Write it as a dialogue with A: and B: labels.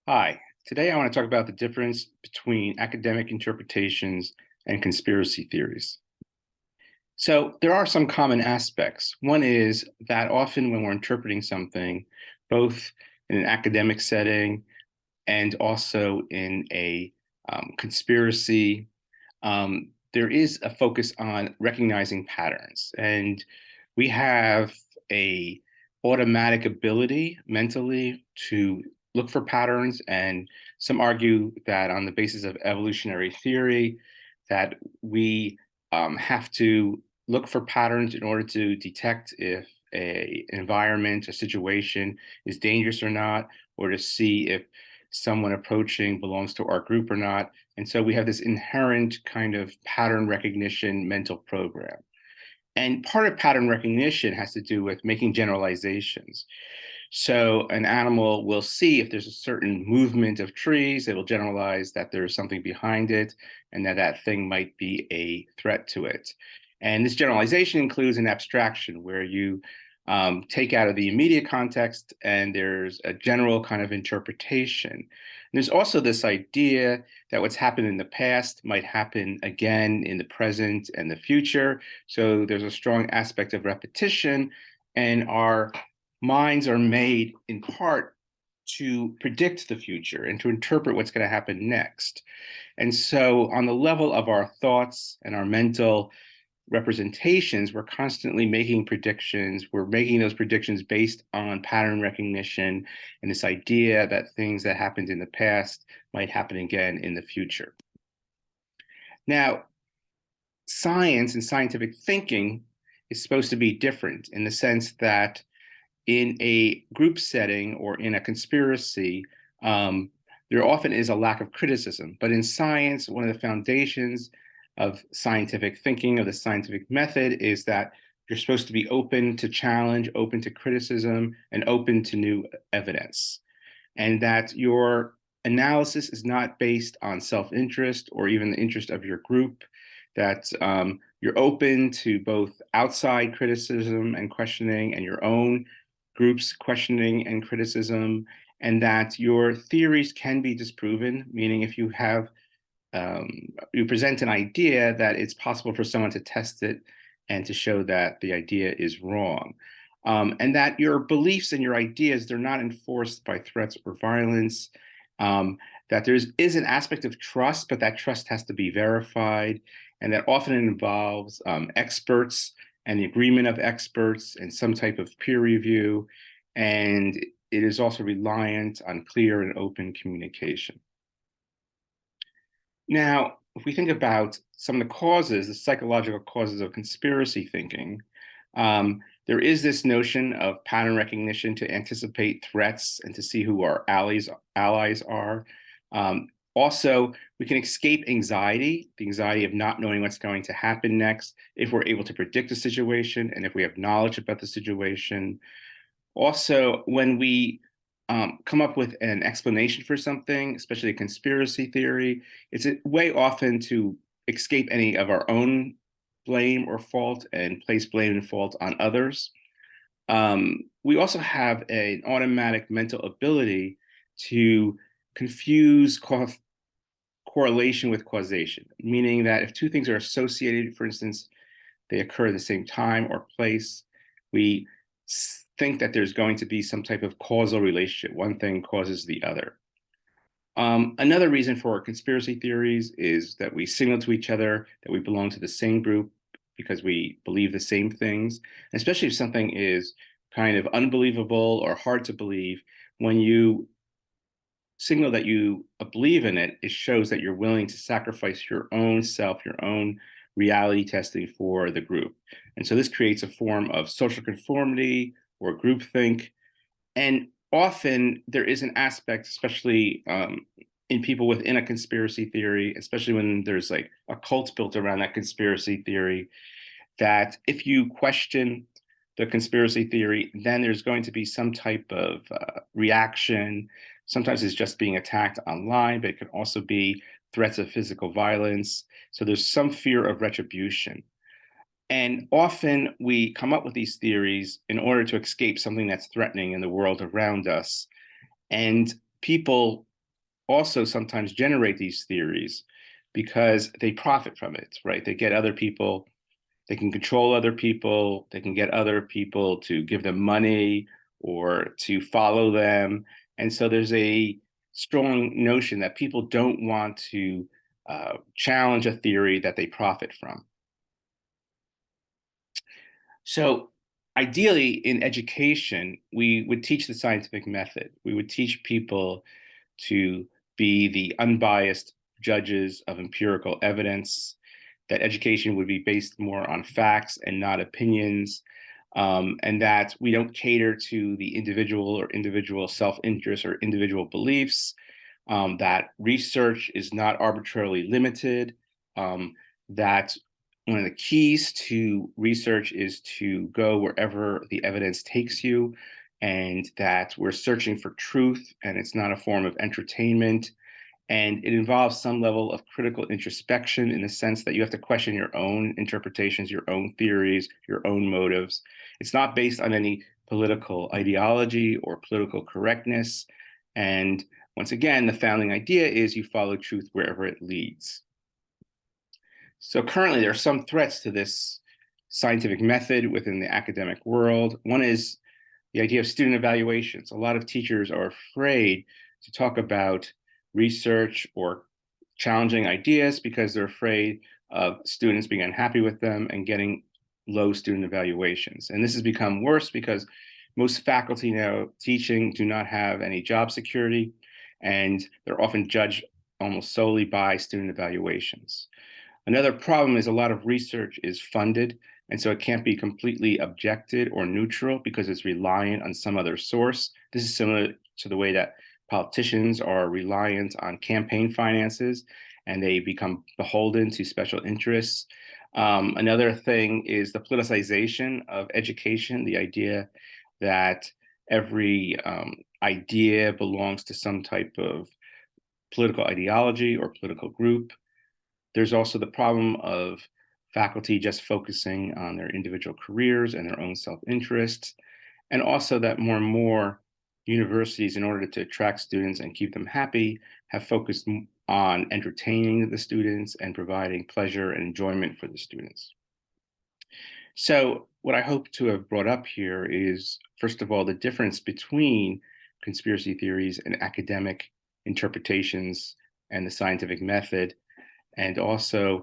A: Hi, today I want to talk about the difference between academic interpretations and conspiracy theories. So, there are some common aspects. One is that often when we're interpreting something, both in an academic setting and also in a conspiracy, there is a focus on recognizing patterns. And we have a automatic ability mentally to look for patterns, and some argue that on the basis of evolutionary theory that we have to look for patterns in order to detect if an environment, a situation is dangerous or not, or to see if someone approaching belongs to our group or not. And so we have this inherent kind of pattern recognition mental program. And part of pattern recognition has to do with making generalizations. So an animal will see if there's a certain movement of trees, it will generalize that there's something behind it and that that thing might be a threat to it. And this generalization includes an abstraction where you take out of the immediate context and there's a general kind of interpretation. And there's also this idea that what's happened in the past might happen again in the present and the future. So there's a strong aspect of repetition, and our minds are made in part to predict the future and to interpret what's going to happen next. And so, on the level of our thoughts and our mental representations, we're constantly making predictions. We're making those predictions based on pattern recognition and this idea that things that happened in the past might happen again in the future. Now, science and scientific thinking is supposed to be different in the sense that in a group setting or in a conspiracy, there often is a lack of criticism. But in science, one of the foundations of scientific thinking, of the scientific method, is that you're supposed to be open to challenge, open to criticism, and open to new evidence. And that your analysis is not based on self interest or even the interest of your group, that you're open to both outside criticism and questioning and your own group's questioning and criticism, and that your theories can be disproven, meaning if you have you present an idea that it's possible for someone to test it and to show that the idea is wrong. And that your beliefs and your ideas, they're not enforced by threats or violence, that is an aspect of trust, but that trust has to be verified, and that often involves experts and the agreement of experts and some type of peer review. And it is also reliant on clear and open communication. Now, if we think about some of the causes, the psychological causes of conspiracy thinking, there is this notion of pattern recognition to anticipate threats and to see who our allies are. Also, we can escape anxiety, the anxiety of not knowing what's going to happen next, if we're able to predict a situation and if we have knowledge about the situation. Also, when we come up with an explanation for something, especially a conspiracy theory, it's a way often to escape any of our own blame or fault and place blame and fault on others. We also have an automatic mental ability to confuse correlation with causation, meaning that if two things are associated, for instance, they occur at the same time or place, we think that there's going to be some type of causal relationship. One thing causes the other. Another reason for conspiracy theories is that we signal to each other that we belong to the same group because we believe the same things, especially if something is kind of unbelievable or hard to believe. When you signal that you believe in it, it shows that you're willing to sacrifice your own self, your own reality testing for the group. And so this creates a form of social conformity or groupthink. And often there is an aspect, especially in people within a conspiracy theory, especially when there's like a cult built around that conspiracy theory, that if you question the conspiracy theory, then there's going to be some type of reaction. Sometimes it's just being attacked online, but it can also be threats of physical violence. So there's some fear of retribution. And often we come up with these theories in order to escape something that's threatening in the world around us. And people also sometimes generate these theories because they profit from it, right? They get other people, they can control other people, they can get other people to give them money or to follow them. And so there's a strong notion that people don't want to challenge a theory that they profit from. So ideally in education, we would teach the scientific method. We would teach people to be the unbiased judges of empirical evidence, that education would be based more on facts and not opinions, and that we don't cater to the individual or individual self-interest or individual beliefs, that research is not arbitrarily limited, that one of the keys to research is to go wherever the evidence takes you, and that we're searching for truth and it's not a form of entertainment. And it involves some level of critical introspection in the sense that you have to question your own interpretations, your own theories, your own motives. It's not based on any political ideology or political correctness. And once again, the founding idea is you follow truth wherever it leads. So currently, there are some threats to this scientific method within the academic world. One is the idea of student evaluations. A lot of teachers are afraid to talk about research or challenging ideas because they're afraid of students being unhappy with them and getting low student evaluations. And this has become worse because most faculty now teaching do not have any job security, and they're often judged almost solely by student evaluations. Another problem is a lot of research is funded, and so it can't be completely objective or neutral because it's reliant on some other source. This is similar to the way that politicians are reliant on campaign finances and they become beholden to special interests. Another thing is the politicization of education, the idea that every idea belongs to some type of political ideology or political group. There's also the problem of faculty just focusing on their individual careers and their own self-interest, and also that more and more universities, in order to attract students and keep them happy, have focused on entertaining the students and providing pleasure and enjoyment for the students. So what I hope to have brought up here is, first of all, the difference between conspiracy theories and academic interpretations and the scientific method, and also